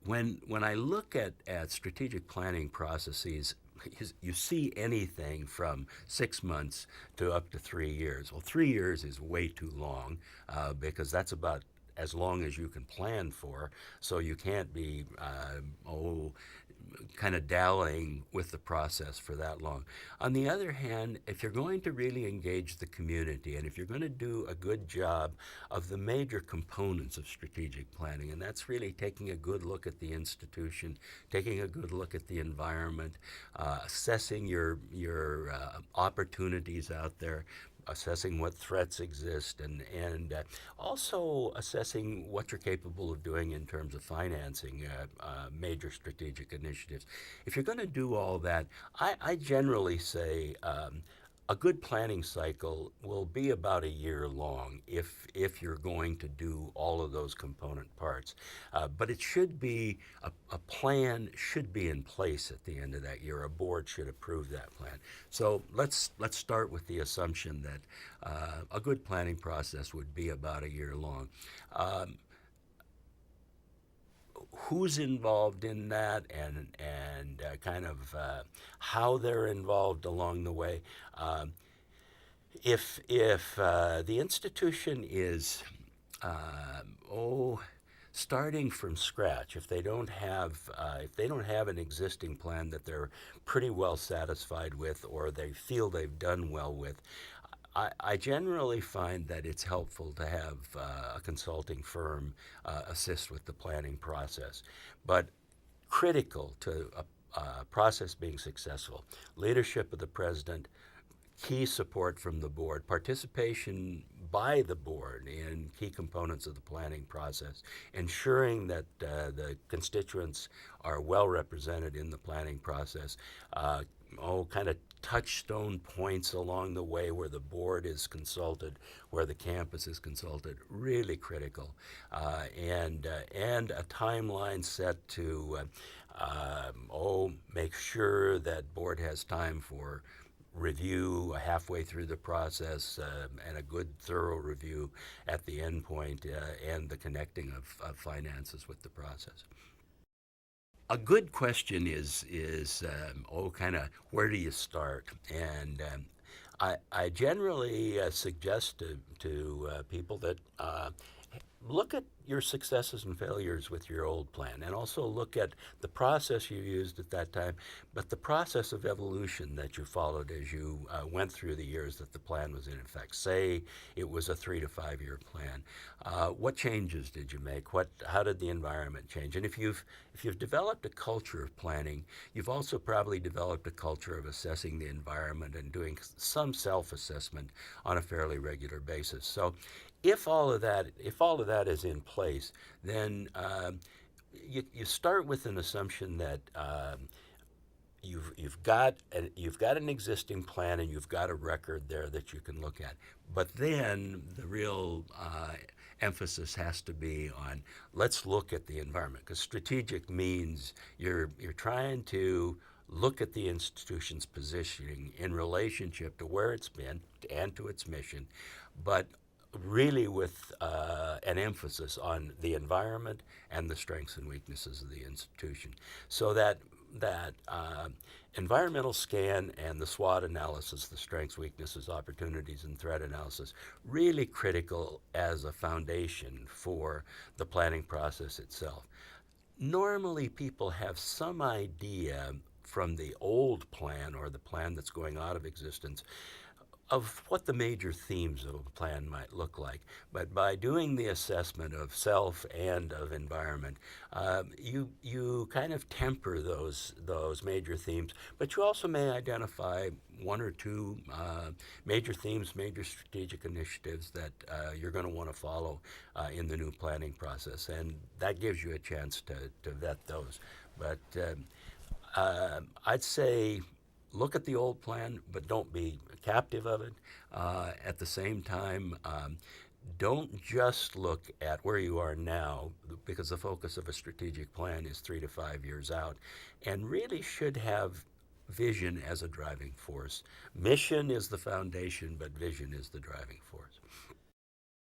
when I look at strategic planning processes, you see anything from 6 months to up to 3 years. Well, 3 years is way too long because that's about as long as you can plan for. So you can't be kind of dallying with the process for that long. On the other hand, if you're going to really engage the community and if you're going to do a good job of the major components of strategic planning, and that's really taking a good look at the institution, taking a good look at the environment, assessing your opportunities out there, assessing what threats exist, and also assessing what you're capable of doing in terms of financing major strategic initiatives. If you're going to do all that, I generally say a good planning cycle will be about a year long if you're going to do all of those component parts. But it should be a plan should be in place at the end of that year. A board should approve that plan. So let's start with the assumption that a good planning process would be about a year long. Who's involved in that and kind of how they're involved along the way. If the institution is starting from scratch, if they don't have an existing plan that they're pretty well satisfied with or they feel they've done well with, I generally find that it's helpful to have a consulting firm assist with the planning process. But critical to a process being successful, leadership of the president, key support from the board, participation by the board in key components of the planning process, ensuring that the constituents are well represented in the planning process, kind of touchstone points along the way where the board is consulted, where the campus is consulted, really critical, and a timeline set to make sure that board has time for review halfway through the process and a good thorough review at the end point and the connecting of finances with the process. A good question is kind of where do you start? And I generally suggest to people that look at your successes and failures with your old plan and also look at the process you used at that time, but the process of evolution that you followed as you went through the years that the plan was in effect. Say it was a 3 to 5 year plan. What changes did you make? How did the environment change? And if you've developed a culture of planning, you've also probably developed a culture of assessing the environment and doing some self-assessment on a fairly regular basis. So if all of that is in place, then you start with an assumption that you've got an existing plan and you've got a record there that you can look at. But then the real emphasis has to be on let's look at the environment, because strategic means you're trying to look at the institution's positioning in relationship to where it's been and to its mission, but really with an emphasis on the environment and the strengths and weaknesses of the institution. So that environmental scan and the SWOT analysis, the strengths, weaknesses, opportunities, and threat analysis, really critical as a foundation for the planning process itself. Normally people have some idea from the old plan or the plan that's going out of existence of what the major themes of a plan might look like. But by doing the assessment of self and of environment, you kind of temper those major themes, but you also may identify one or two major themes, major strategic initiatives that you're going to want to follow in the new planning process, and that gives you a chance to vet those. But I'd say look at the old plan, but don't be captive of it. At the same time, don't just look at where you are now, because the focus of a strategic plan is 3 to 5 years out, and really should have vision as a driving force. Mission is the foundation, but vision is the driving force.